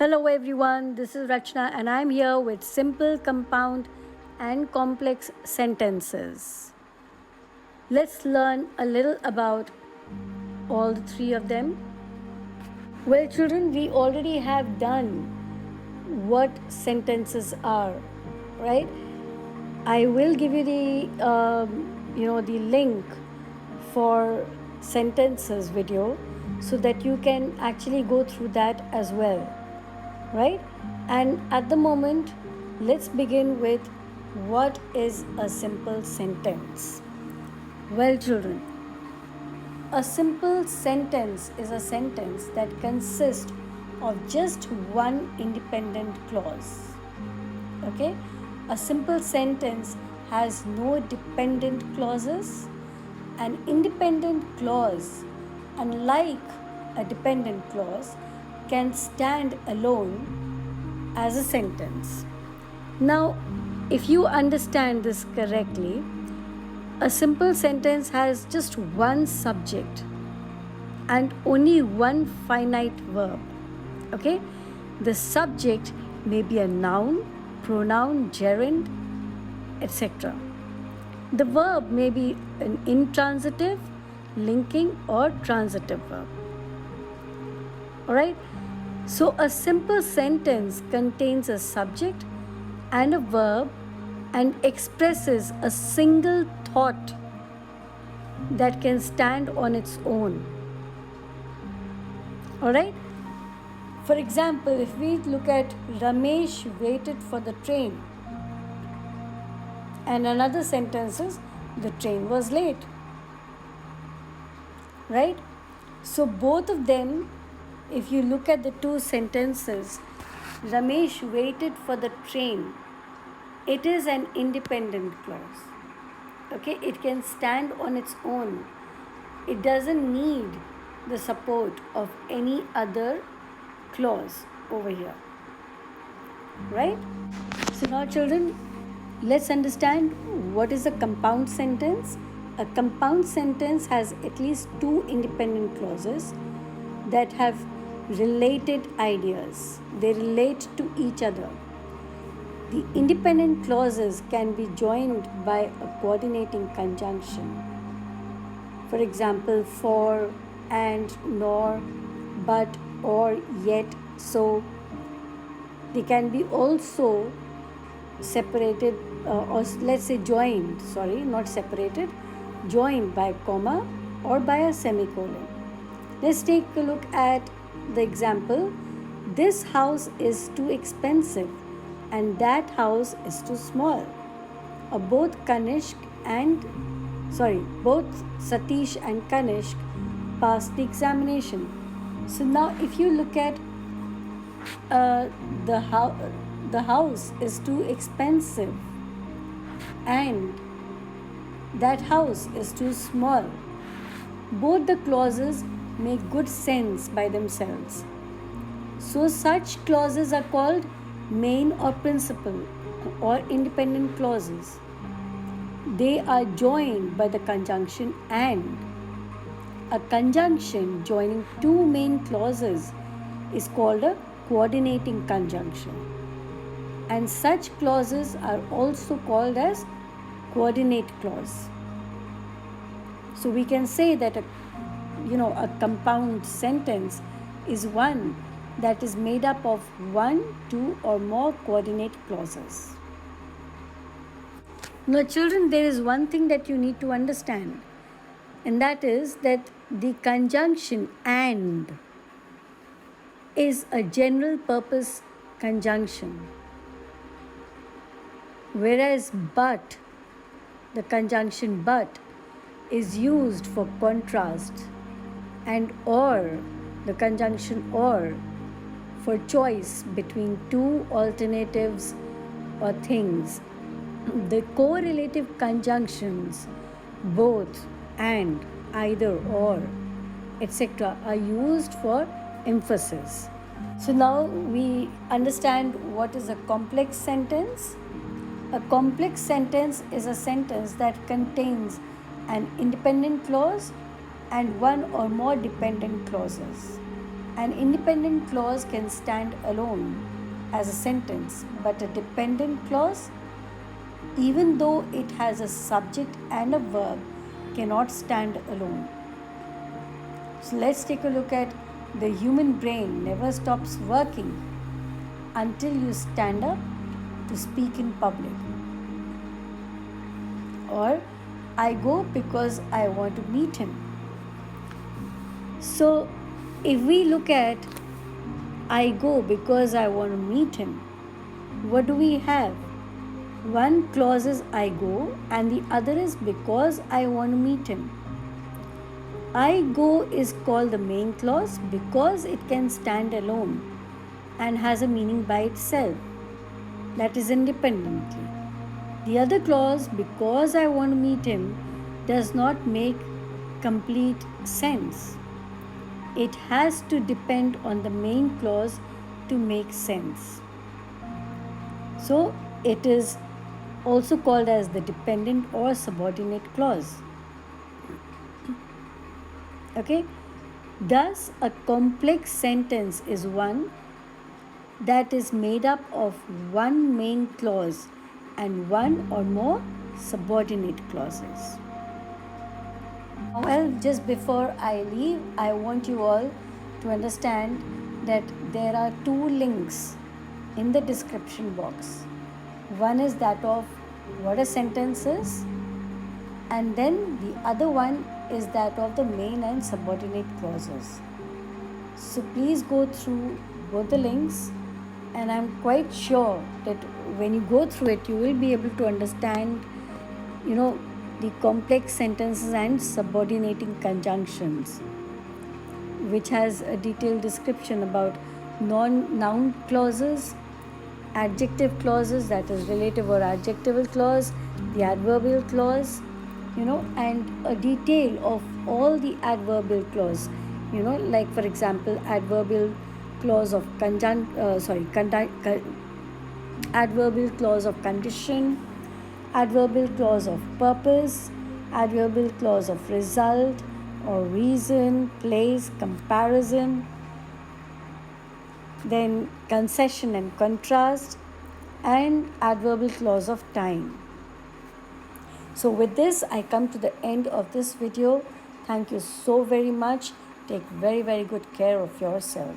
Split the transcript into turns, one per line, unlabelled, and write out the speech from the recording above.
Hello everyone, this is Rachna and I'm here with simple, compound and complex sentences. Let's learn a little about all the three of them. Well children, we already have done what sentences are, right? I will give you the link for sentences video so that you can actually go through that as well, right? And at the moment, let's begin with what is a simple sentence. Well children, a simple sentence is a sentence that consists of just one independent clause. Okay? A simple sentence has no dependent clauses. An independent clause, unlike a dependent clause, can stand alone as a sentence. Now, if you understand this correctly, a simple sentence has just one subject and only one finite verb. Okay? The subject may be a noun, pronoun, gerund, etc. The verb may be an intransitive, linking, or transitive verb. Alright? So a simple sentence contains a subject and a verb and expresses a single thought that can stand on its own. Alright? For example, if we look at Ramesh waited for the train, and another sentence is the train was late. Right? So both of them, if you look at the two sentences, Ramesh waited for the train, it is an independent clause. Okay, it can stand on its own. It doesn't need the support of any other clause over here. Right? So now children, let's understand what is a compound sentence. A compound sentence has at least two independent clauses that have related ideas. They relate to each other. The independent clauses can be joined by a coordinating conjunction. For example, for, and, nor, but, or, yet, so. They can be also separated or let's say joined, not separated, joined by a comma or by a semicolon. Let's take a look at the example. This house is too expensive and that house is too small. Both Satish and Kanishk passed the examination. So now if you look at the house is too expensive and that house is too small. Both the clauses make good sense by themselves. So such clauses are called main or principal or independent clauses. They are joined by the conjunction and. A conjunction joining two main clauses is called a coordinating conjunction. And such clauses are also called as coordinate clause. So we can say that a compound sentence is one that is made up of one, two, or more coordinate clauses. Now children, there is one thing that you need to understand, and that is that the conjunction and is a general purpose conjunction, whereas but, the conjunction but, is used for contrast, and or, the conjunction or, for choice between two alternatives or things. The correlative conjunctions, both, and, either, or, etc., are used for emphasis. So now we understand what is a complex sentence. A complex sentence is a sentence that contains an independent clause and one or more dependent clauses. An independent clause can stand alone as a sentence, but a dependent clause, even though it has a subject and a verb, cannot stand alone. So let's take a look at the human brain never stops working until you stand up to speak in public. Or, I go because I want to meet him. So, if we look at I go because I want to meet him, what do we have? One clause is I go and the other is because I want to meet him. I go is called the main clause because it can stand alone and has a meaning by itself, that is independently. The other clause, because I want to meet him, does not make complete sense. It has to depend on the main clause to make sense. So it is also called as the dependent or subordinate clause. Okay? Thus, a complex sentence is one that is made up of one main clause and one or more subordinate clauses. Well, just before I leave, I want you all to understand that there are two links in the description box. One is that of what a sentence is, and then the other one is that of the main and subordinate clauses. So please go through both the links, and I'm quite sure that when you go through it, you will be able to understand, the complex sentences and subordinating conjunctions, which has a detailed description about noun clauses, adjective clauses, that is relative or adjectival clause, the adverbial clause, and a detail of all the adverbial clause, like for example, adverbial clause of adverbial clause of condition, adverbial clause of purpose, adverbial clause of result or reason, place, comparison, then concession and contrast, and adverbial clause of time. So with this, I come to the end of this video. Thank you so very much. Take very, very good care of yourself.